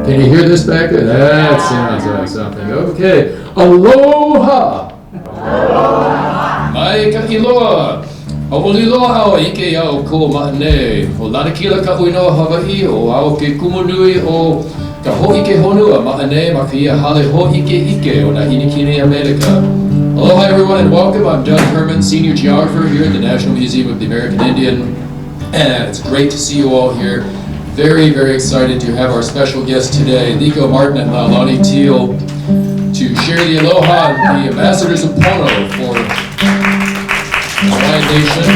Can you hear this back there? That sounds like something. Okay. Aloha. Aloha. Mai ka iloa. Auliloha o ike au ko ma'ane. O lanakila ka uinoa Hawaii o au ke kumunui o ka ho'ike honua ma'ane ma kia hale ho'ike o na inikini America. Aloha everyone and welcome. I'm Doug Herman, Senior Geographer here at the National Museum of the American Indian. And it's great to see you all here. Very, very excited to have our special guest today, Liko Martin and Laulani Teale, to share the aloha and the ambassadors of Pono for the Hawaiian Nation.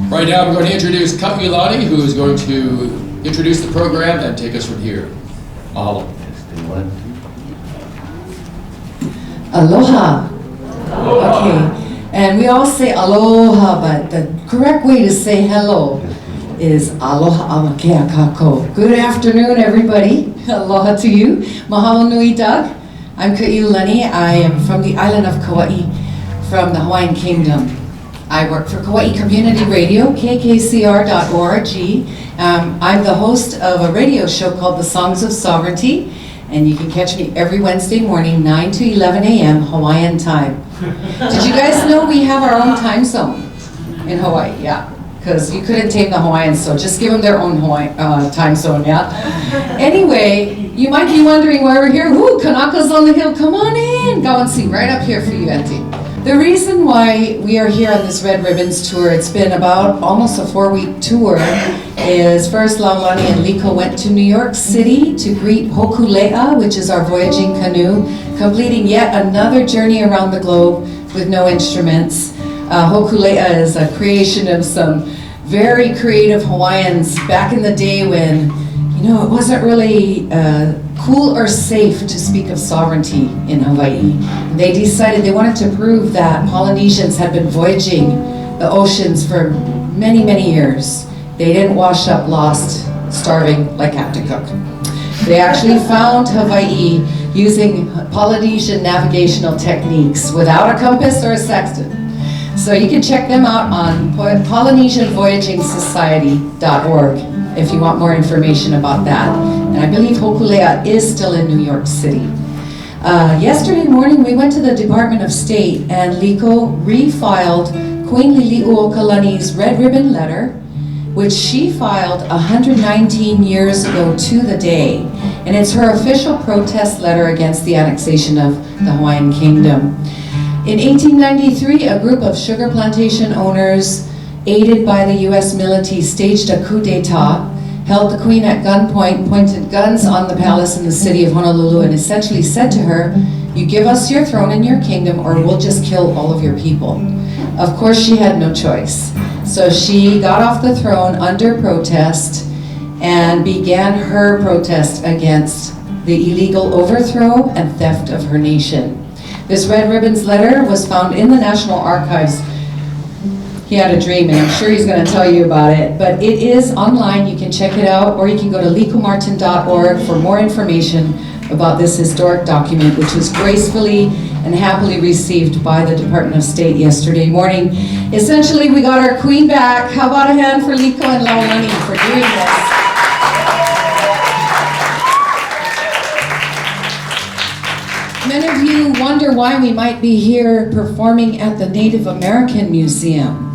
Right now I'm going to introduce Kaiulani, who is going to introduce the program and take us from here. Mahalo. Aloha. Okay. And we all say aloha, but the correct way to say hello is aloha amakea kako. Good afternoon, everybody. Aloha to you. Mahalo nui, Doug. I'm Kaiulani. I am from the island of Kauai, from the Hawaiian Kingdom. I work for Kauai Community Radio, kkcr.org. I'm the host of a radio show called The Songs of Sovereignty, and you can catch me every Wednesday morning, 9 to 11 a.m. Hawaiian time. Did you guys know we have our own time zone in Hawaii? Yeah, because you couldn't tame the Hawaiians, so just give them their own time zone, yeah? Anyway, you might be wondering why we're here. Ooh, Kanaka's on the hill, come on in. Go and see, right up here for you, Auntie. The reason why we are here on this Red Ribbons tour, it's been about almost a 4-week tour, is first Laulani and Liko went to New York City to greet Hokulea, which is our voyaging canoe, completing yet another journey around the globe with no instruments. Hokulea is a creation of some very creative Hawaiians back in the day when, you know, it wasn't really cool or safe to speak of sovereignty in Hawaii. They decided they wanted to prove that Polynesians had been voyaging the oceans for many, many years. They didn't wash up lost, starving like Captain Cook. They actually found Hawaii using Polynesian navigational techniques without a compass or a sextant. So you can check them out on PolynesianVoyagingSociety.org if you want more information about that. And I believe Hokulea is still in New York City. Yesterday morning we went to the Department of State and Liko refiled Queen Liliuokalani's red ribbon letter, which she filed 119 years ago to the day. And it's her official protest letter against the annexation of the Hawaiian Kingdom. In 1893, a group of sugar plantation owners, aided by the US military, staged a coup d'etat, held the queen at gunpoint, pointed guns on the palace in the city of Honolulu, and essentially said to her, "You give us your throne and your kingdom, or we'll just kill all of your people." Of course, she had no choice. So she got off the throne under protest and began her protest against the illegal overthrow and theft of her nation. This Red Ribbons letter was found in the National Archives. He had a dream, and I'm sure he's going to tell you about it, but it is online. You can check it out, or you can go to likomartin.org for more information about this historic document, which was gracefully and happily received by the Department of State yesterday morning. Essentially, we got our queen back. How about a hand for Liko and Laulani for doing this? Many of you wonder why we might be here performing at the Native American Museum.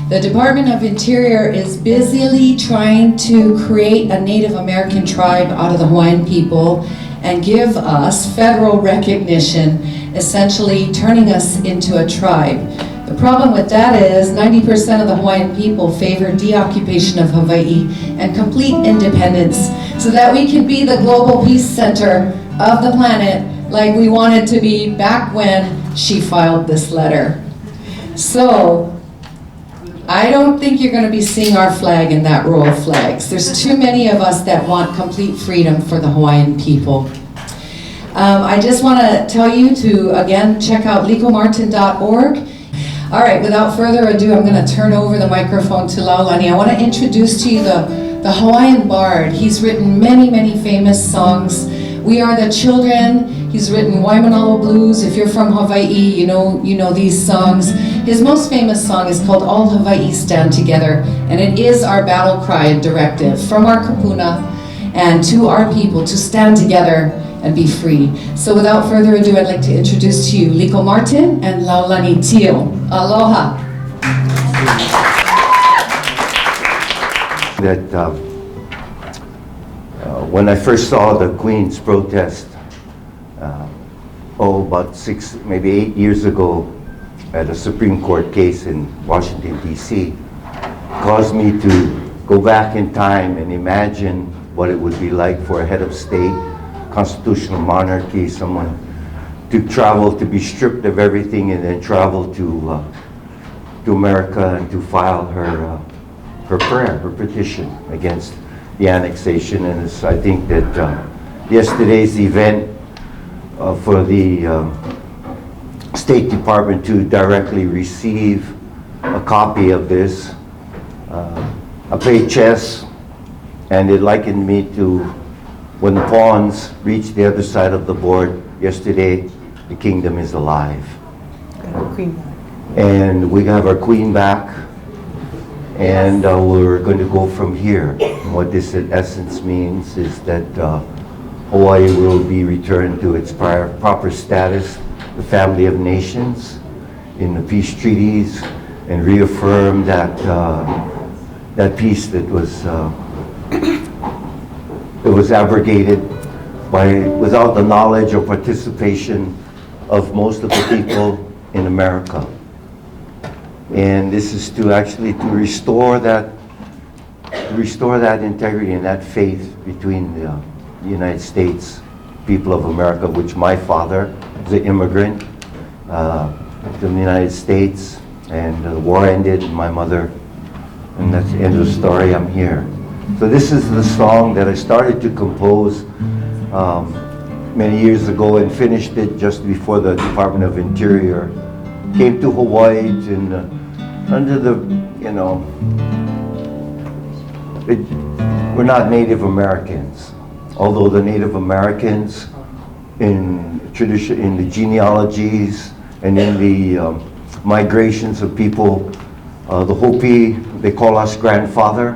The Department of Interior is busily trying to create a Native American tribe out of the Hawaiian people and give us federal recognition, essentially turning us into a tribe. The problem with that is 90% of the Hawaiian people favor deoccupation of Hawaii and complete independence so that we can be the global peace center of the planet like we wanted to be back when she filed this letter. So, I don't think you're going to be seeing our flag in that row of flags. There's too many of us that want complete freedom for the Hawaiian people. I just want to tell you to, again, check out likomartin.org. All right, without further ado, I'm going to turn over the microphone to Laulani. I want to introduce to you the Hawaiian bard. He's written many, many famous songs. We Are the Children. He's written Waimanalo Blues. If you're from Hawaii, you know these songs. His most famous song is called All Hawaii Stand Together, and it is our battle cry and directive from our kapuna and to our people to stand together and be free. So without further ado, I'd like to introduce to you Liko Martin and Laulani Teale. Aloha. That when I first saw the Queen's protest, about 6, maybe 8 years ago at a Supreme Court case in Washington, D.C., caused me to go back in time and imagine what it would be like for a head of state, constitutional monarchy, someone to travel, to be stripped of everything and then travel to America and to file her prayer, her petition against the annexation. And I think that yesterday's event for the State Department to directly receive a copy of this. I played chess, and it likened me to when the pawns reached the other side of the board yesterday. The kingdom is alive. And we have our queen back, and we're going to go from here. And what this in essence means is that Hawaii will be returned to its proper status, the family of nations, in the peace treaties, and reaffirm that that peace that was abrogated without the knowledge or participation of most of the people in America. And this is to actually to restore that integrity and that faith between the United States, people of America, which my father was an immigrant from the United States, and the war ended, and my mother, and that's the end of the story. I'm here. So this is the song that I started to compose many years ago and finished it just before the Department of Interior came to Hawaii under the, we're not Native Americans. Although the Native Americans in the genealogies and in the migrations of people, the Hopi, they call us grandfather.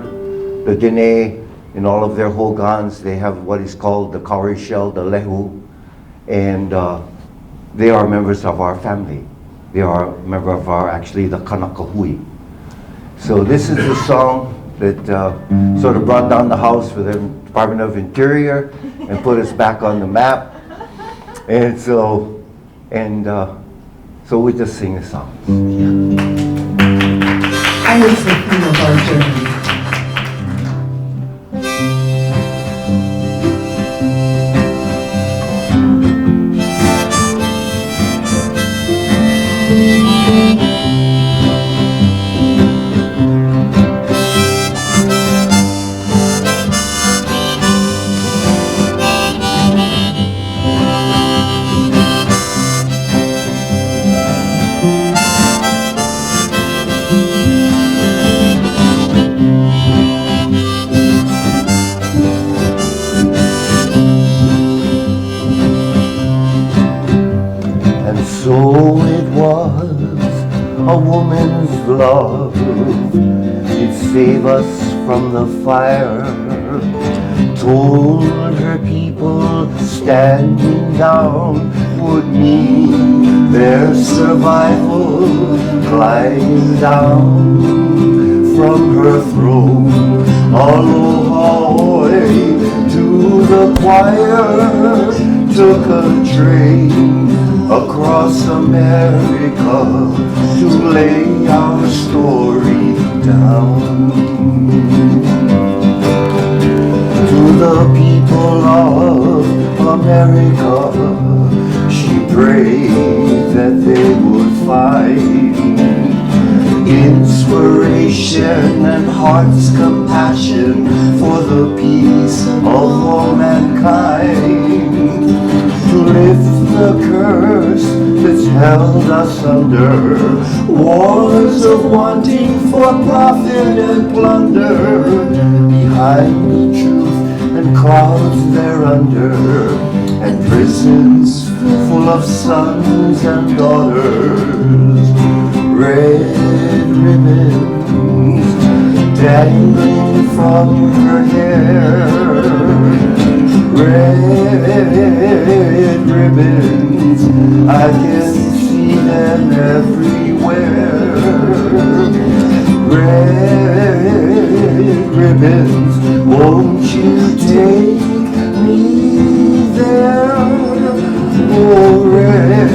The Dene, in all of their hogans, they have what is called the kauri shell, the lehu, and they are members of our family. They are a member of actually the Kanakahui. So this is the song that sort of brought down the house for the Department of Interior and put us back on the map. And so we just sing the song. I was the queen of our journey. So it was a woman's love, it saved us from the fire, told her people standing down would mean their survival, climbing down from her throne. Aloha to the choir, took a train across America to lay our story down. To the people of America, she prayed that they would find inspiration and heart's compassion for the peace of all mankind. To lift the curse that's held us under wars of wanting for profit and plunder, behind the truth and clouds thereunder, and prisons full of sons and daughters. red ribbons dangling from her hair. Red ribbons, I can see them everywhere. Red ribbons, won't you take me there? Oh, red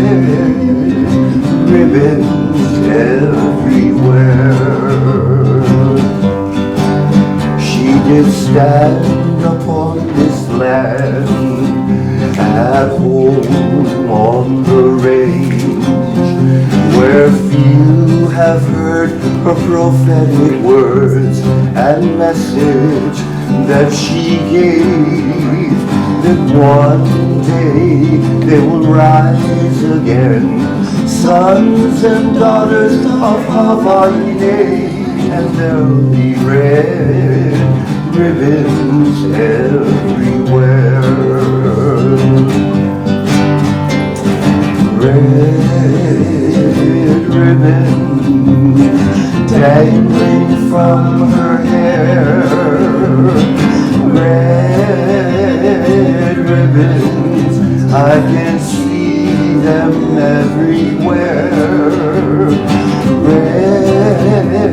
ribbons everywhere. She did stand upon this land, at home on the range, where few have heard her prophetic words and message that she gave, that one day they will rise again, sons and daughters of Hawaii, and there'll be red ribbons everywhere. Red ribbons dangling from her hair. Red ribbons, I can see them everywhere. Red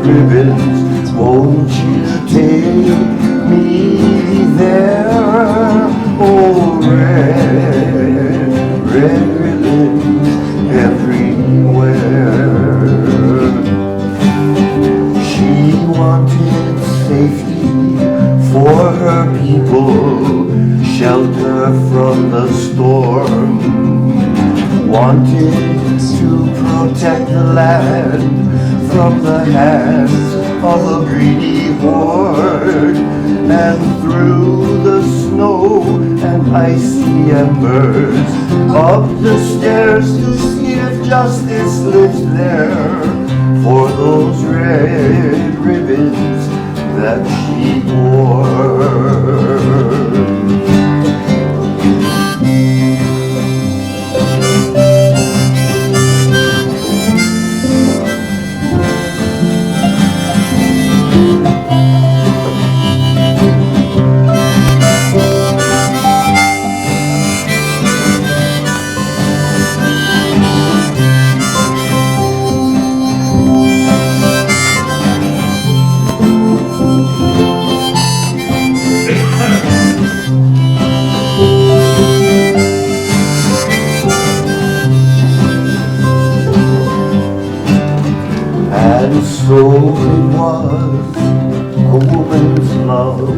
ribbons, won't you take me there? Oh, red ribbons everywhere. She wanted safety for her people, shelter from the storm, wanted to protect the land from the hands of a greedy horde, and through the snow and icy embers, up the stairs to see if justice lives there, for those red ribbons that she wore. And so it was, a woman's love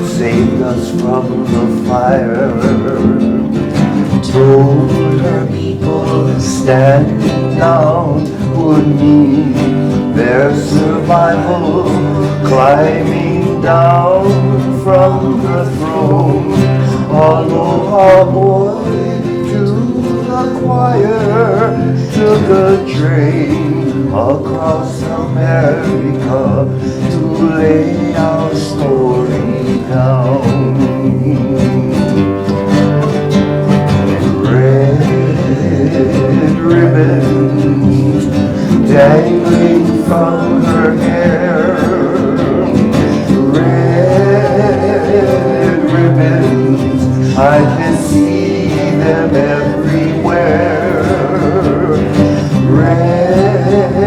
saved us from the fire, told her people standing down would mean their survival, climbing down from the throne. Aloha boy to the choir, took a train across America to lay our story down. Red ribbons dangling from her hair. Red ribbons, I can see them everywhere. Red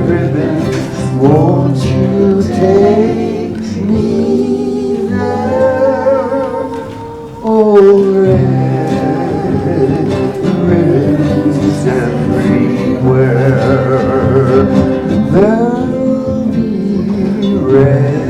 ribbons, won't you take me there? Oh, red ribbons everywhere. There'll be red